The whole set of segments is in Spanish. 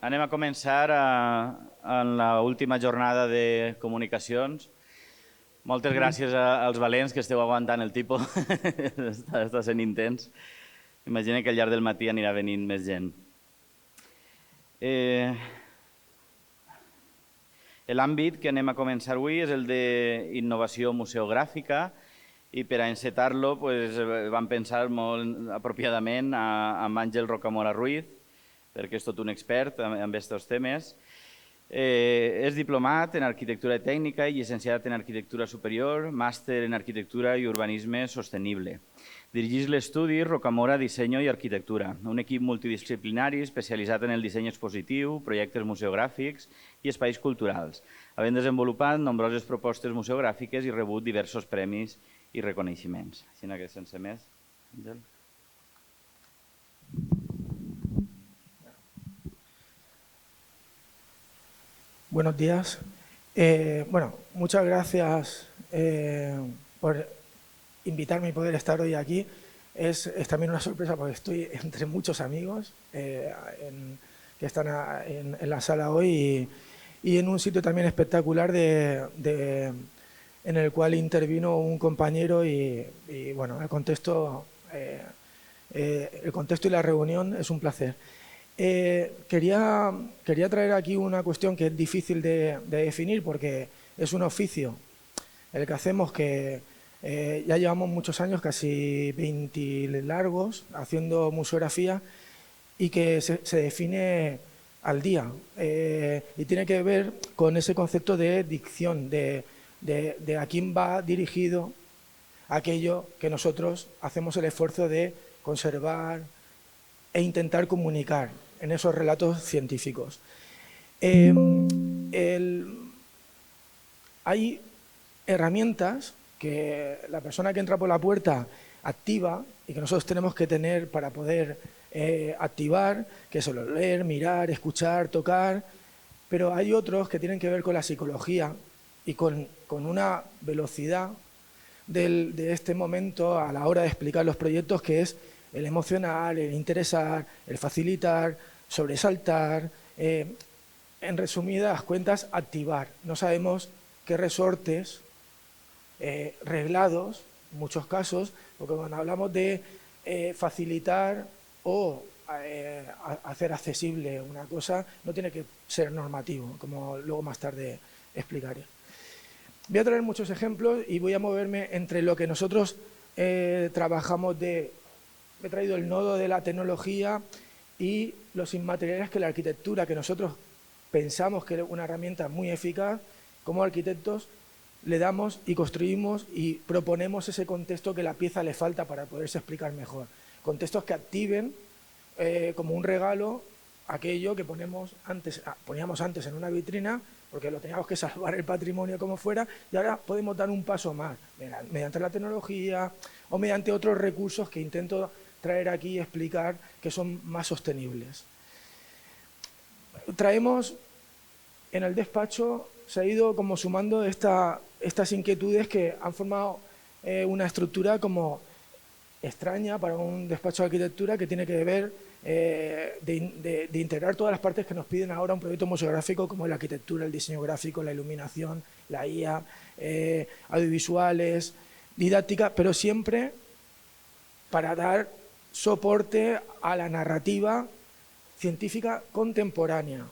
Anem a començar en l'última jornada de comunicacions. Moltes gràcies als valents que esteu aguantant el tipus. Està sent intens. Imagina que al llarg del matí anirà venint més gent. L'àmbit que anem a començar avui és el d'innovació museogràfica i per a encetar-lo vam pensar molt apropiadament amb Àngel Rocamora Ruiz, perquè és tot un expert en aquests temes. És diplomat en arquitectura tècnica i llicenciat en arquitectura superior, màster en arquitectura i urbanisme sostenible. Dirigeix l'estudi Rocamora Disseny i Arquitectura, un equip multidisciplinari especialitzat en el disseny expositiu, projectes museogràfics i espais culturals, havent desenvolupat nombroses propostes museogràfiques i rebut diversos premis i reconeixements. Així que sense més, Àngel. Buenos días. Muchas gracias por invitarme y poder estar hoy aquí. Es también una sorpresa porque estoy entre muchos amigos que están en la sala hoy y en un sitio también espectacular en el cual intervino un compañero y bueno, el contexto y la reunión es un placer. Quería traer aquí una cuestión que es difícil de definir porque es un oficio el que hacemos que ya llevamos muchos años, casi 20 largos, haciendo museografía y que se define al día y tiene que ver con ese concepto de dicción, de a quién va dirigido aquello que nosotros hacemos el esfuerzo de conservar e intentar comunicar en esos relatos científicos. Hay herramientas que la persona que entra por la puerta activa y que nosotros tenemos que tener para poder activar, que es solo leer, mirar, escuchar, tocar, pero hay otros que tienen que ver con la psicología y con una velocidad de este momento a la hora de explicar los proyectos, que es el emocionar, el interesar, el facilitar, sobresaltar, en resumidas cuentas, activar. No sabemos qué resortes reglados, en muchos casos, porque cuando hablamos de facilitar o hacer accesible una cosa, no tiene que ser normativo, como luego más tarde explicaré. Voy a traer muchos ejemplos y voy a moverme entre lo que nosotros trabajamos He traído el nodo de la tecnología y los inmateriales que la arquitectura, que nosotros pensamos que es una herramienta muy eficaz, como arquitectos le damos y construimos y proponemos ese contexto que la pieza le falta para poderse explicar mejor. Contextos que activen como un regalo aquello que poníamos antes en una vitrina, porque lo teníamos que salvar el patrimonio como fuera, y ahora podemos dar un paso más, mediante la tecnología o mediante otros recursos que intento traer aquí y explicar que son más sostenibles. Traemos en el despacho, se ha ido como sumando estas inquietudes que han formado una estructura como extraña para un despacho de arquitectura que tiene que ver de integrar todas las partes que nos piden ahora un proyecto museográfico, como la arquitectura, el diseño gráfico, la iluminación, la IA, audiovisuales, didáctica, pero siempre para dar soporte a la narrativa científica contemporánea.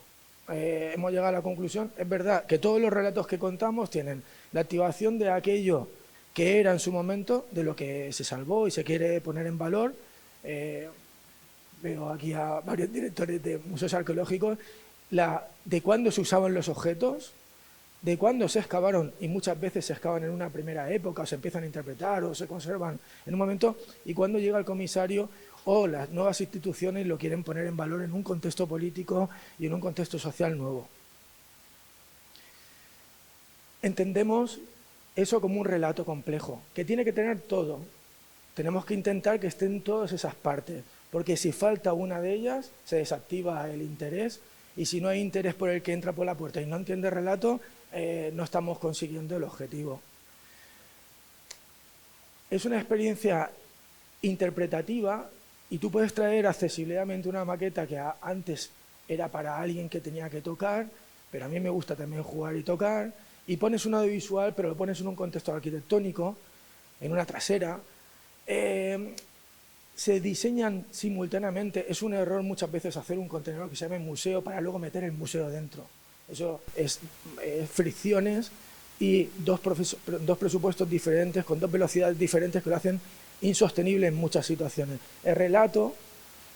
Hemos llegado a la conclusión, es verdad, que todos los relatos que contamos tienen la activación de aquello que era en su momento, de lo que se salvó y se quiere poner en valor. Veo aquí a varios directores de museos arqueológicos, de cuándo se usaban los objetos, de cuándo se excavaron, y muchas veces se excavan en una primera época, o se empiezan a interpretar, o se conservan en un momento, y cuándo llega el comisario o las nuevas instituciones lo quieren poner en valor en un contexto político y en un contexto social nuevo. Entendemos eso como un relato complejo, que tiene que tener todo. Tenemos que intentar que estén todas esas partes, porque si falta una de ellas, se desactiva el interés, y si no hay interés por el que entra por la puerta y no entiende el relato, no estamos consiguiendo el objetivo. Es una experiencia interpretativa y tú puedes traer accesiblemente una maqueta que antes era para alguien que tenía que tocar, pero a mí me gusta también jugar y tocar, y pones un audiovisual, pero lo pones en un contexto arquitectónico, en una trasera, se diseñan simultáneamente. Es un error muchas veces hacer un contenedor que se llame museo para luego meter el museo dentro. Eso es fricciones y dos presupuestos diferentes, con dos velocidades diferentes que lo hacen insostenible en muchas situaciones. El relato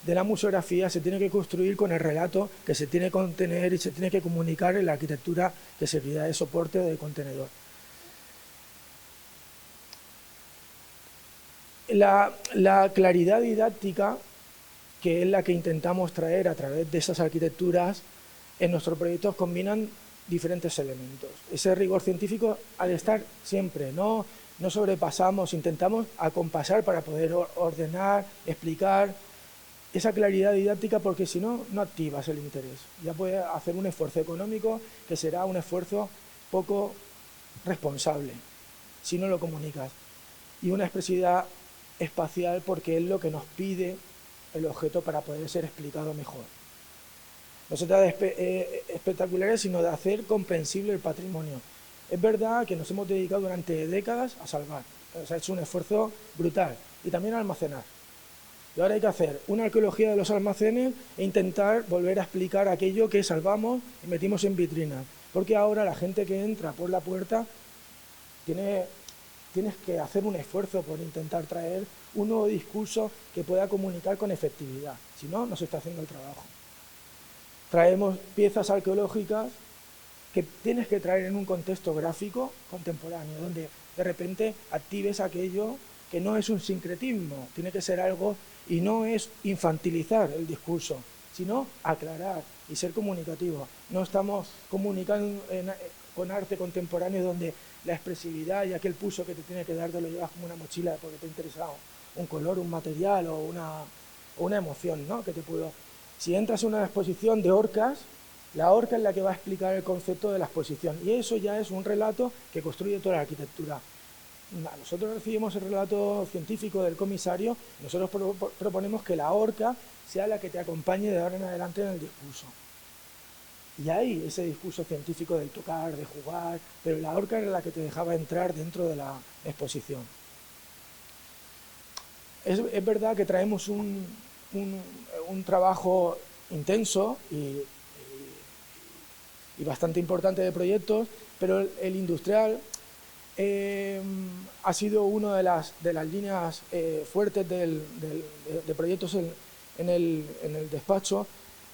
de la museografía se tiene que construir con el relato que se tiene que contener y se tiene que comunicar en la arquitectura que servirá de soporte o de contenedor. La claridad didáctica, que es la que intentamos traer a través de esas arquitecturas, en nuestros proyectos combinan diferentes elementos. Ese rigor científico ha de estar siempre, no sobrepasamos, intentamos acompasar para poder ordenar, explicar esa claridad didáctica, porque si no, no activas el interés. Ya puedes hacer un esfuerzo económico que será un esfuerzo poco responsable si no lo comunicas. Y una expresividad espacial, porque es lo que nos pide el objeto para poder ser explicado mejor. No se trata de espectaculares, sino de hacer comprensible el patrimonio. Es verdad que nos hemos dedicado durante décadas a salvar. O sea, ha hecho un esfuerzo brutal. Y también a almacenar. Y ahora hay que hacer una arqueología de los almacenes e intentar volver a explicar aquello que salvamos y metimos en vitrina. Porque ahora la gente que entra por la puerta tienes que hacer un esfuerzo por intentar traer un nuevo discurso que pueda comunicar con efectividad. Si no, no se está haciendo el trabajo. Traemos piezas arqueológicas que tienes que traer en un contexto gráfico contemporáneo, donde de repente actives aquello que no es un sincretismo, tiene que ser algo, y no es infantilizar el discurso, sino aclarar y ser comunicativo. No estamos comunicando con arte contemporáneo donde la expresividad y aquel pulso que te tiene que dar te lo llevas como una mochila porque te ha interesado un color, un material o una emoción, ¿no? Que te puedo... Si entras en una exposición de orcas, la orca es la que va a explicar el concepto de la exposición, y eso ya es un relato que construye toda la arquitectura. Nosotros recibimos el relato científico del comisario, nosotros proponemos que la orca sea la que te acompañe de ahora en adelante en el discurso. Y hay ese discurso científico del tocar, de jugar, pero la orca era la que te dejaba entrar dentro de la exposición. Es verdad que traemos un trabajo intenso y bastante importante de proyectos, pero el industrial ha sido una de las líneas fuertes de proyectos en el despacho,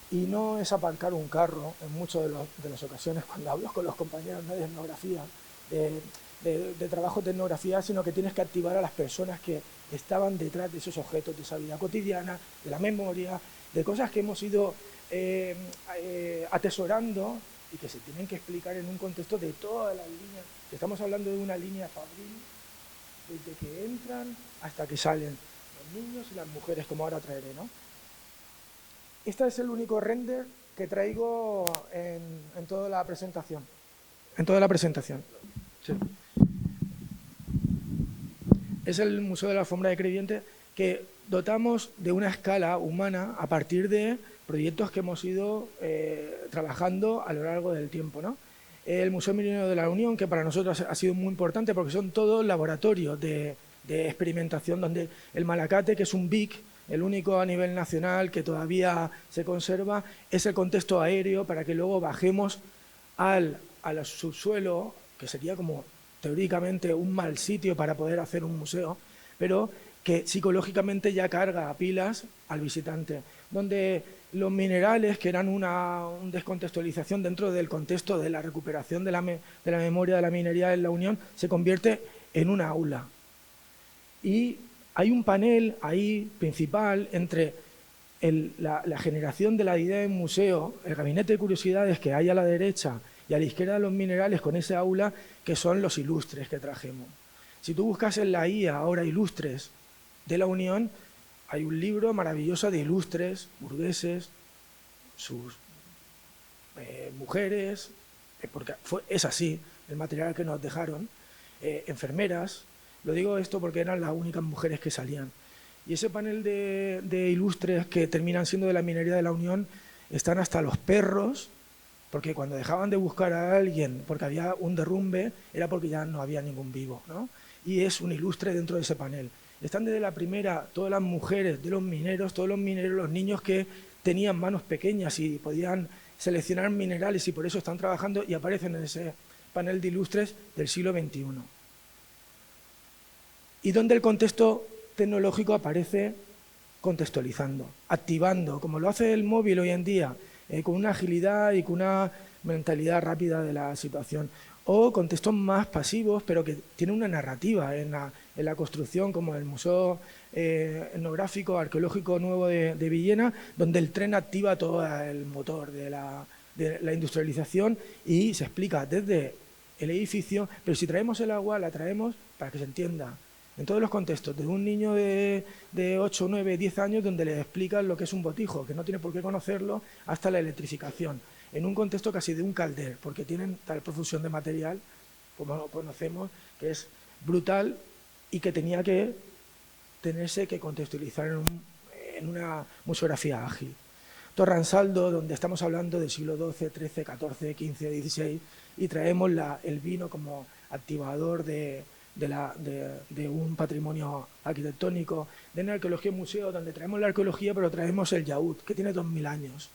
y no es aparcar un carro en muchas de las ocasiones cuando hablo con los compañeros de etnografía, de trabajo de etnografía, sino que tienes que activar a las personas que estaban detrás de esos objetos, de esa vida cotidiana, de la memoria, de cosas que hemos ido atesorando y que se tienen que explicar en un contexto de todas las líneas. Estamos hablando de una línea fabril, desde que entran hasta que salen, los niños y las mujeres, como ahora traeré, ¿no? Este es el único render que traigo en toda la presentación. En toda la presentación. Sí. Es el Museo de la Alfombra de Crevillente, que dotamos de una escala humana a partir de proyectos que hemos ido trabajando a lo largo del tiempo, ¿no? El Museo Milenio de la Unión, que para nosotros ha sido muy importante porque son todos laboratorios de experimentación, donde el Malacate, que es un BIC, el único a nivel nacional que todavía se conserva, es el contexto aéreo para que luego bajemos al subsuelo, que sería como teóricamente un mal sitio para poder hacer un museo, pero que psicológicamente ya carga a pilas al visitante, donde los minerales, que eran una descontextualización dentro del contexto de la recuperación de la memoria de la minería en la Unión, se convierte en una aula. Y hay un panel ahí principal entre la generación de la idea de museo, el gabinete de curiosidades que hay a la derecha y a la izquierda los minerales con ese aula, que son los ilustres que trajimos. Si tú buscas en la IA ahora ilustres de la Unión, hay un libro maravilloso de ilustres, burgueses, sus mujeres, porque es así el material que nos dejaron, enfermeras. Lo digo esto porque eran las únicas mujeres que salían. Y ese panel de ilustres que terminan siendo de la minería de la Unión están hasta los perros, porque cuando dejaban de buscar a alguien porque había un derrumbe, era porque ya no había ningún vivo, ¿no? Y es un ilustre dentro de ese panel. Están desde la primera, todas las mujeres de los mineros, todos los mineros, los niños que tenían manos pequeñas y podían seleccionar minerales y por eso están trabajando y aparecen en ese panel de ilustres del siglo XXI. Y donde el contexto tecnológico aparece contextualizando, activando, como lo hace el móvil hoy en día, con una agilidad y con una mentalidad rápida de la situación. O contextos más pasivos, pero que tienen una narrativa en la construcción, como el Museo Etnográfico Arqueológico Nuevo de Villena, donde el tren activa todo el motor de la industrialización y se explica desde el edificio, pero si traemos el agua, la traemos para que se entienda en todos los contextos, de un niño de 8, 9, 10 años donde le explican lo que es un botijo, que no tiene por qué conocerlo, hasta la electrificación, en un contexto casi de un calder, porque tienen tal profusión de material, como lo conocemos, que es brutal y que tenía que tenerse que contextualizar en una museografía ágil. Torransaldo, donde estamos hablando del siglo XII, XIII, XIV, XV, XVI, y traemos el vino como activador de un patrimonio arquitectónico, de la arqueología y museo, donde traemos la arqueología, pero traemos el yaúd, que tiene 2000 años,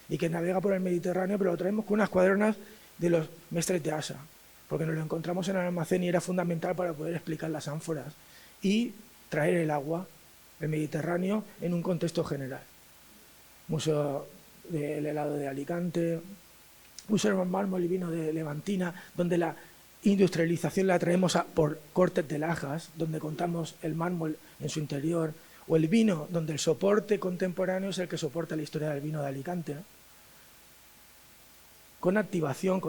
y que navega por el Mediterráneo, pero lo traemos con unas cuadernas de los mestres de Asa, porque nos lo encontramos en el almacén y era fundamental para poder explicar las ánforas y traer el agua, el Mediterráneo, en un contexto general. Museo del helado de Alicante, Museo del mármol y vino de Levantina, donde la industrialización la traemos por cortes de lajas, donde contamos el mármol en su interior, o el vino, donde el soporte contemporáneo es el que soporta la historia del vino de Alicante, ¿no? Con activación,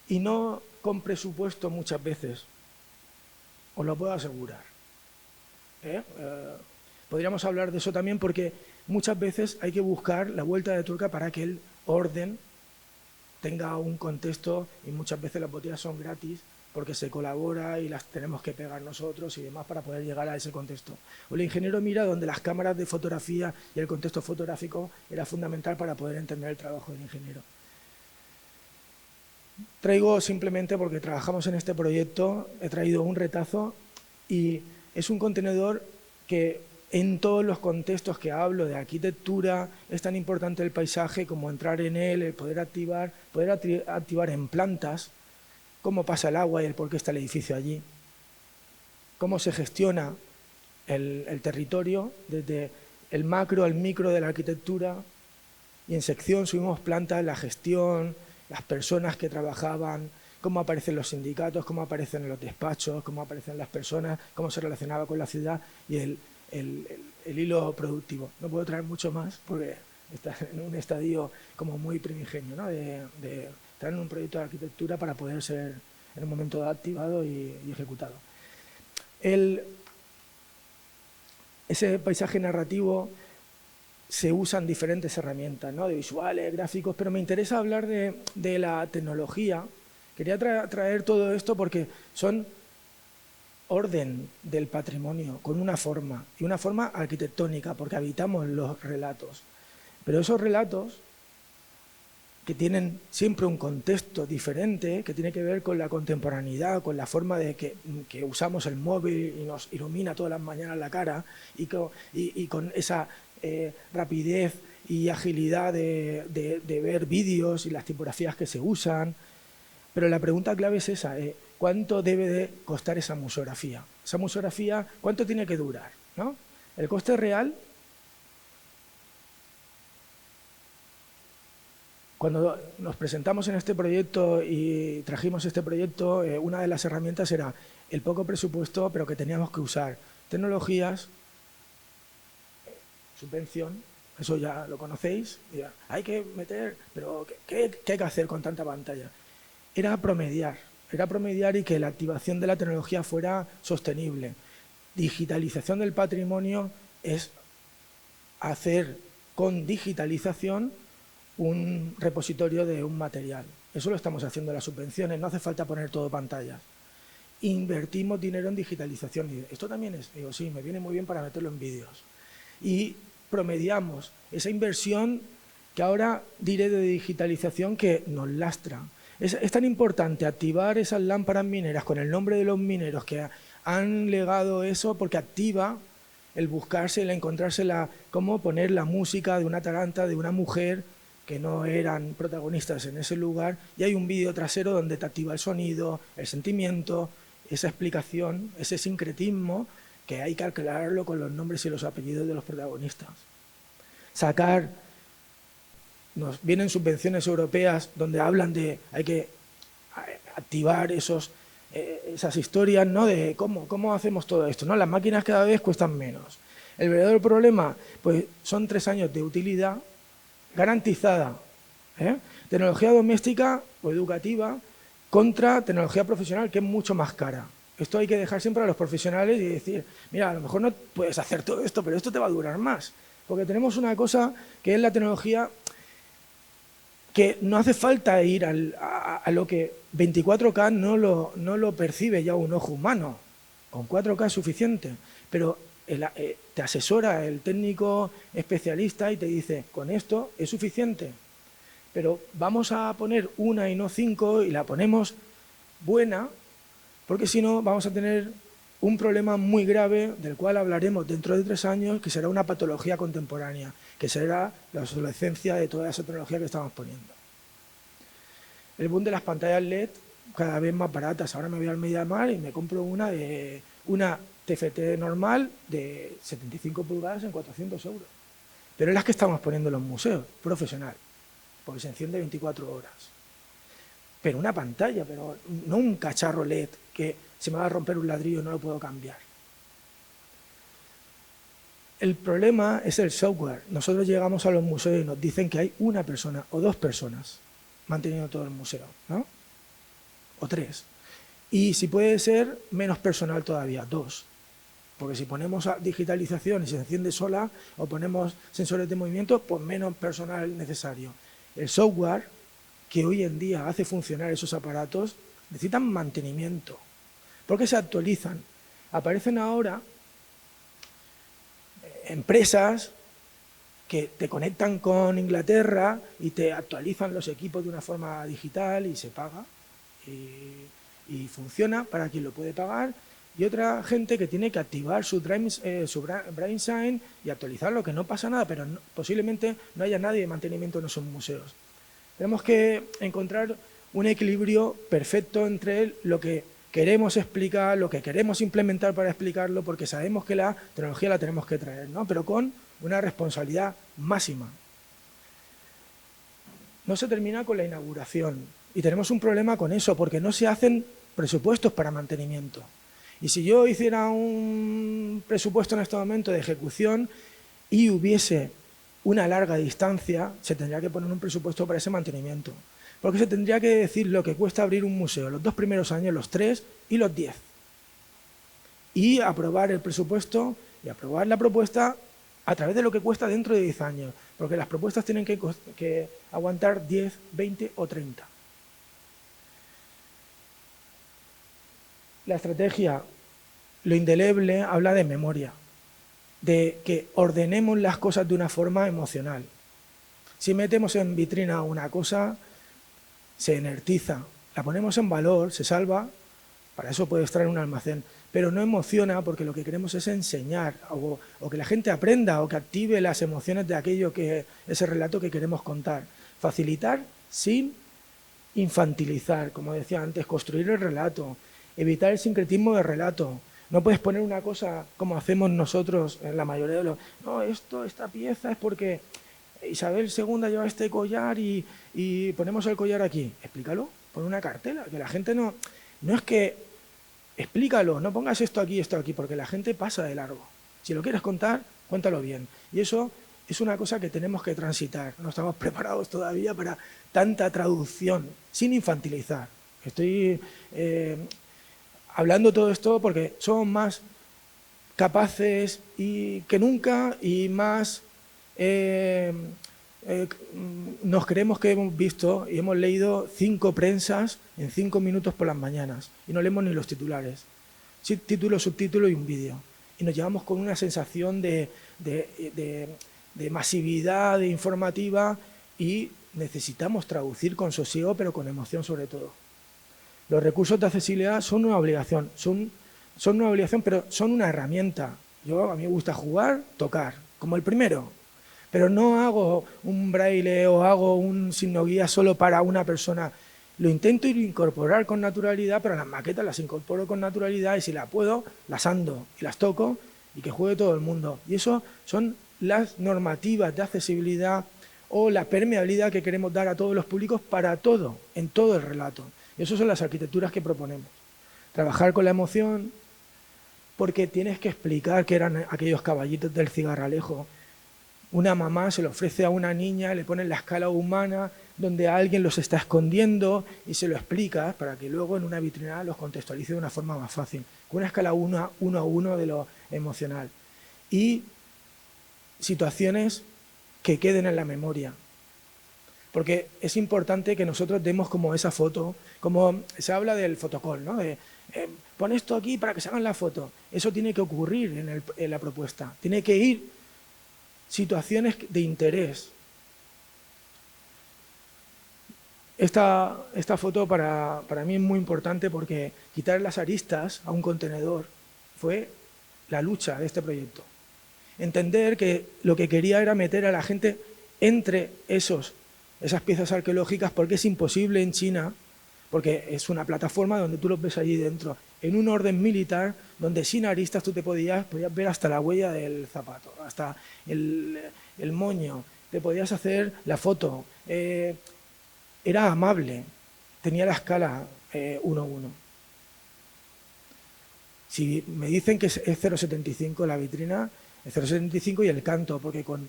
y no con presupuesto muchas veces, os lo puedo asegurar. Podríamos hablar de eso también porque muchas veces hay que buscar la vuelta de tuerca para que el orden tenga un contexto, y muchas veces las botellas son gratis porque se colabora y las tenemos que pegar nosotros y demás para poder llegar a ese contexto. O el ingeniero mira donde las cámaras de fotografía y el contexto fotográfico era fundamental para poder entender el trabajo del ingeniero. Traigo simplemente porque trabajamos en este proyecto, he traído un retazo y es un contenedor que en todos los contextos que hablo de arquitectura es tan importante el paisaje como entrar en él, el poder activar en plantas cómo pasa el agua y el por qué está el edificio allí, cómo se gestiona el territorio desde el macro al micro de la arquitectura, y en sección subimos plantas, la gestión, las personas que trabajaban, cómo aparecen los sindicatos, cómo aparecen los despachos, cómo aparecen las personas, cómo se relacionaba con la ciudad y el hilo productivo. No puedo traer mucho más porque está en un estadio como muy primigenio, ¿no? de estar en un proyecto de arquitectura para poder ser en un momento activado y ejecutado. Ese paisaje narrativo se usan diferentes herramientas, ¿no? De visuales, gráficos, pero me interesa hablar de la tecnología. Quería traer todo esto porque son orden del patrimonio con una forma, y una forma arquitectónica, porque habitamos los relatos. Pero esos relatos, que tienen siempre un contexto diferente, que tiene que ver con la contemporaneidad, con la forma de que usamos el móvil y nos ilumina todas las mañanas la cara, y con esa rapidez y agilidad de ver vídeos y las tipografías que se usan. Pero la pregunta clave es esa, ¿cuánto debe de costar esa museografía? Esa museografía, ¿cuánto tiene que durar? ¿No? El coste real, cuando nos presentamos en este proyecto y trajimos este proyecto, una de las herramientas era el poco presupuesto, pero que teníamos que usar tecnologías, subvención, eso ya lo conocéis, ya, hay que meter, pero ¿qué hay que hacer con tanta pantalla? Era promediar y que la activación de la tecnología fuera sostenible. Digitalización del patrimonio es hacer con digitalización un repositorio de un material. Eso lo estamos haciendo en las subvenciones, no hace falta poner todo pantallas. Invertimos dinero en digitalización. Y esto también es, digo, sí, me viene muy bien para meterlo en vídeos. Y promediamos esa inversión que ahora diré de digitalización que nos lastra. Es tan importante activar esas lámparas mineras con el nombre de los mineros que han legado eso, porque activa el buscarse, el encontrarse, cómo poner la música de una taranta, de una mujer, que no eran protagonistas en ese lugar, y hay un vídeo trasero donde te activa el sonido, el sentimiento, esa explicación, ese sincretismo, que hay que aclararlo con los nombres y los apellidos de los protagonistas. Nos vienen subvenciones europeas donde hablan de hay que activar esas historias, ¿no? De cómo hacemos todo esto, ¿no? Las máquinas cada vez cuestan menos. El verdadero problema, pues son 3 años de utilidad garantizada, ¿eh? Tecnología doméstica o educativa contra tecnología profesional, que es mucho más cara. Esto hay que dejar siempre a los profesionales y decir, mira, a lo mejor no puedes hacer todo esto, pero esto te va a durar más. Porque tenemos una cosa que es la tecnología, que no hace falta ir a lo que 24K no lo percibe ya un ojo humano. Con 4K es suficiente, pero te asesora el técnico especialista y te dice, con esto es suficiente, pero vamos a poner una y no 5 y la ponemos buena, porque si no vamos a tener un problema muy grave del cual hablaremos dentro de 3 años, que será una patología contemporánea, que será la obsolescencia de toda esa tecnología que estamos poniendo. El boom de las pantallas LED cada vez más baratas. Ahora me voy al MediaMarkt y me compro una TFT normal de 75 pulgadas en 400 euros. Pero es las que estamos poniendo en los museos, profesional, porque se enciende 24 horas. Pero una pantalla, pero no un cacharro LED que se me va a romper un ladrillo y no lo puedo cambiar. El problema es el software. Nosotros llegamos a los museos y nos dicen que hay una persona o 2 personas manteniendo todo el museo, ¿no? O 3. Y si puede ser, menos personal todavía, 2. Porque si ponemos digitalización y se enciende sola, o ponemos sensores de movimiento, pues menos personal necesario. El software que hoy en día hace funcionar esos aparatos necesitan mantenimiento, porque se actualizan. Aparecen ahora empresas que te conectan con Inglaterra y te actualizan los equipos de una forma digital y se paga y funciona para quien lo puede pagar, y otra gente que tiene que activar su BrainSign y actualizarlo, que no pasa nada, pero posiblemente no haya nadie de mantenimiento en esos museos. Tenemos que encontrar un equilibrio perfecto entre lo que queremos explicar, lo que queremos implementar para explicarlo, porque sabemos que la tecnología la tenemos que traer, ¿no? Pero con una responsabilidad máxima. No se termina con la inauguración y tenemos un problema con eso, porque no se hacen presupuestos para mantenimiento. Y si yo hiciera un presupuesto en este momento de ejecución y hubiese una larga distancia, se tendría que poner un presupuesto para ese mantenimiento. Porque se tendría que decir lo que cuesta abrir un museo los 2 primeros años, los 3 y los 10. Y aprobar el presupuesto y aprobar la propuesta a través de lo que cuesta dentro de 10 años. Porque las propuestas tienen que aguantar 10, 20 o 30. La estrategia, lo indeleble, habla de memoria, de que ordenemos las cosas de una forma emocional. Si metemos en vitrina una cosa, se inertiza, la ponemos en valor, se salva, para eso puede estar en un almacén, pero no emociona porque lo que queremos es enseñar o que la gente aprenda o que active las emociones de aquello que ese relato que queremos contar. Facilitar sin infantilizar, como decía antes, construir el relato, evitar el sincretismo del relato. No puedes poner una cosa como hacemos nosotros en la mayoría de los... No, esta pieza es porque Isabel II lleva este collar y ponemos el collar aquí. Explícalo, pon una cartela, que la gente no es que... Explícalo, no pongas esto aquí, porque la gente pasa de largo. Si lo quieres contar, cuéntalo bien. Y eso es una cosa que tenemos que transitar. No estamos preparados todavía para tanta traducción, sin infantilizar. Estoy hablando todo esto porque somos más capaces que nunca y más nos creemos que hemos visto y hemos leído 5 prensas en 5 minutos por las mañanas y no leemos ni los titulares. Sí, título, subtítulo y un vídeo. Y nos llevamos con una sensación de masividad, de informativa, y necesitamos traducir con sosiego, pero con emoción sobre todo. Los recursos de accesibilidad son una obligación, pero son una herramienta. A mí me gusta jugar, tocar, como el primero, pero no hago un braille o hago un signo guía solo para una persona. Lo intento incorporar con naturalidad, pero las maquetas las incorporo con naturalidad y si las puedo, las ando y las toco y que juegue todo el mundo. Y eso son las normativas de accesibilidad o la permeabilidad que queremos dar a todos los públicos para todo, en todo el relato. Y eso son las arquitecturas que proponemos. Trabajar con la emoción, porque tienes que explicar qué eran aquellos caballitos del cigarralejo. Una mamá se lo ofrece a una niña, le pone la escala humana, donde alguien los está escondiendo y se lo explica para que luego en una vitrina los contextualice de una forma más fácil, con una escala uno a uno de lo emocional. Y situaciones que queden en la memoria. Porque es importante que nosotros demos como esa foto, como se habla del fotocall, ¿no? Pon esto aquí para que se hagan la foto. Eso tiene que ocurrir en la propuesta. Tiene que ir situaciones de interés. Esta foto para mí es muy importante porque quitar las aristas a un contenedor fue la lucha de este proyecto. Entender que lo que quería era meter a la gente entre esas piezas arqueológicas porque es imposible en China, porque es una plataforma donde tú los ves allí dentro, en un orden militar donde sin aristas tú podías ver hasta la huella del zapato, hasta el moño, te podías hacer la foto. Era amable, tenía la escala 1:1. Si me dicen que es 0,75 la vitrina, es 0,75 y el canto, porque con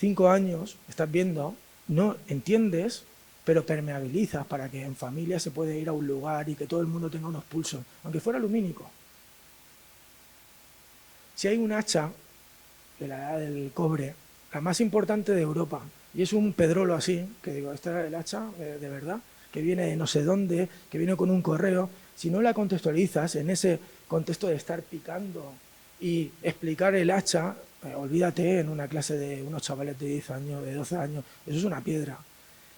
5 años estás viendo, no entiendes, pero permeabilizas para que en familia se puede ir a un lugar y que todo el mundo tenga unos pulsos, aunque fuera lumínico. Si hay un hacha de la edad del cobre, la más importante de Europa, y es un pedrolo así, que digo, este es el hacha de verdad, que viene de no sé dónde, que viene con un correo, si no la contextualizas en ese contexto de estar picando y explicar el hacha, olvídate en una clase de unos chavales de 10 años, de 12 años, eso es una piedra.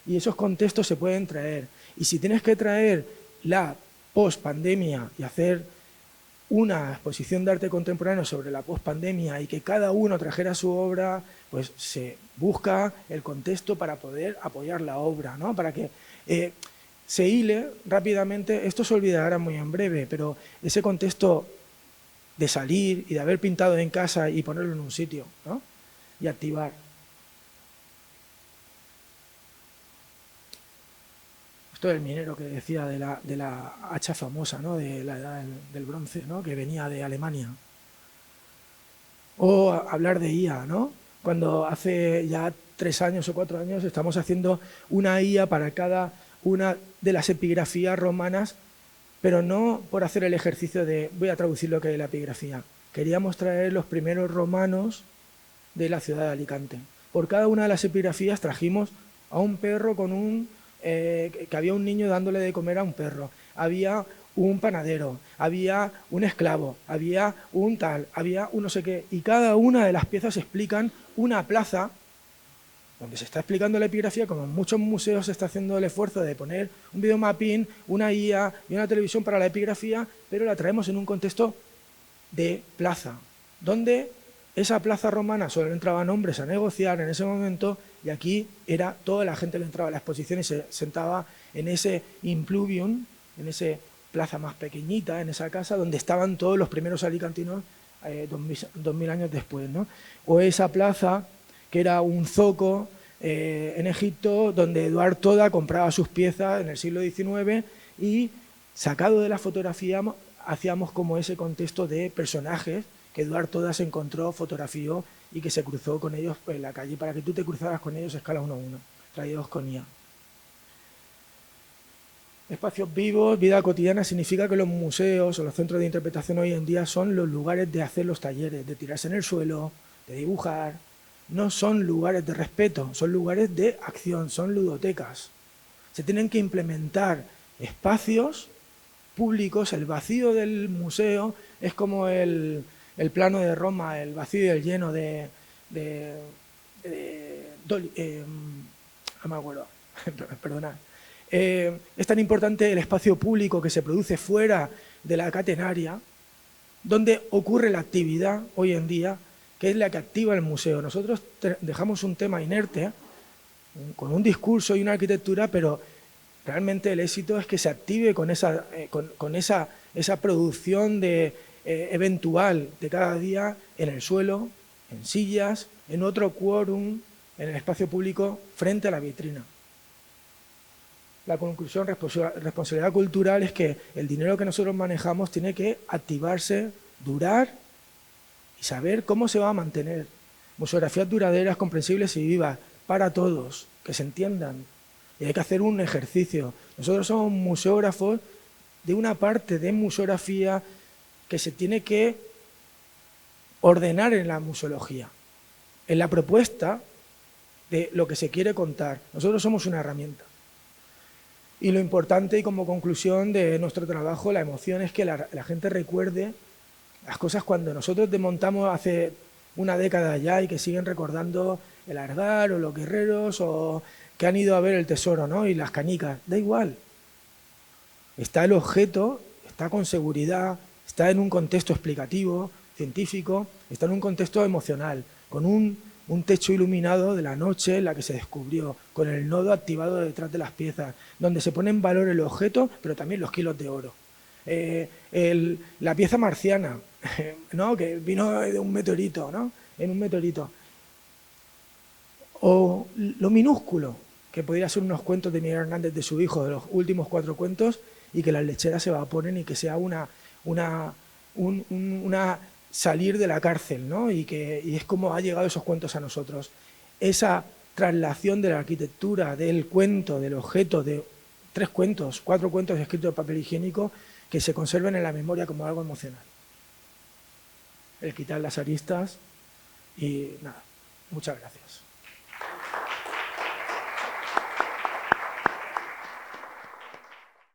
Y esos contextos se pueden traer. Y si tienes que traer la post-pandemia y hacer una exposición de arte contemporáneo sobre la post-pandemia y que cada uno trajera su obra, pues se busca el contexto para poder apoyar la obra, ¿no? Para que se hile rápidamente, esto se olvidará muy en breve, pero ese contexto de salir y de haber pintado en casa y ponerlo en un sitio, ¿no? Y activar. Esto es el minero que decía de la hacha famosa, ¿no? De la edad del bronce, ¿no? Que venía de Alemania. O hablar de IA, ¿no? Cuando hace ya 3 años o 4 años estamos haciendo una IA para cada una de las epigrafías romanas, pero no por hacer el ejercicio de voy a traducir lo que es la epigrafía. Queríamos traer los primeros romanos de la ciudad de Alicante. Por cada una de las epigrafías trajimos a un perro con que había un niño dándole de comer a un perro, había un panadero, había un esclavo, había un tal, había un no sé qué, y cada una de las piezas explican una plaza donde se está explicando la epigrafía, como en muchos museos se está haciendo el esfuerzo de poner un videomapping, una IA y una televisión para la epigrafía, pero la traemos en un contexto de plaza, donde esa plaza romana solo entraban hombres a negociar en ese momento y aquí era toda la gente que entraba a la exposición y se sentaba en ese impluvium, en esa plaza más pequeñita, en esa casa donde estaban todos los primeros alicantinos 2000 años después, ¿no? O esa plaza que era un zoco en Egipto donde Eduard Toda compraba sus piezas en el siglo XIX y sacado de la fotografía hacíamos como ese contexto de personajes que Eduard Toda se encontró, fotografió y que se cruzó con ellos en la calle para que tú te cruzaras con ellos a escala 1:1, traídos con IA. Espacios vivos, vida cotidiana, significa que los museos o los centros de interpretación hoy en día son los lugares de hacer los talleres, de tirarse en el suelo, de dibujar. No son lugares de respeto, son lugares de acción, son ludotecas. Se tienen que implementar espacios públicos. El vacío del museo es como el plano de Roma, el vacío y el lleno no me acuerdo, perdonad. Es tan importante el espacio público que se produce fuera de la catenaria, donde ocurre la actividad hoy en día, que es la que activa el museo. Nosotros dejamos un tema inerte, con un discurso y una arquitectura, pero realmente el éxito es que se active con esa producción eventual de cada día en el suelo, en sillas, en otro quórum, en el espacio público, frente a la vitrina. La conclusión, responsabilidad cultural, es que el dinero que nosotros manejamos tiene que activarse, durar y saber cómo se va a mantener. Museografías duraderas, comprensibles y vivas, para todos, que se entiendan. Y hay que hacer un ejercicio. Nosotros somos museógrafos de una parte de museografía que se tiene que ordenar en la museología, en la propuesta de lo que se quiere contar. Nosotros somos una herramienta. Y lo importante, y como conclusión de nuestro trabajo, la emoción es que la gente recuerde las cosas cuando nosotros desmontamos hace una década ya y que siguen recordando el Argar o los guerreros o que han ido a ver el tesoro, ¿no? Y las canicas. Da igual. Está el objeto, está con seguridad, está en un contexto explicativo, científico, está en un contexto emocional, con un techo iluminado de la noche en la que se descubrió, con el nodo activado detrás de las piezas, donde se pone en valor el objeto, pero también los kilos de oro. La pieza marciana, ¿no? Que vino de un meteorito, ¿no? En un meteorito. O lo minúsculo, que podría ser unos cuentos de Miguel Hernández de su hijo, de los últimos 4 cuentos, y que las lecheras se evaporen y que sea una salir de la cárcel, ¿no? Y es como ha llegado esos cuentos a nosotros. Esa traslación de la arquitectura, del cuento, del objeto, de 3 cuentos, 4 cuentos escritos en papel higiénico, que se conserven en la memoria como algo emocional. El quitar las aristas y nada, muchas gracias.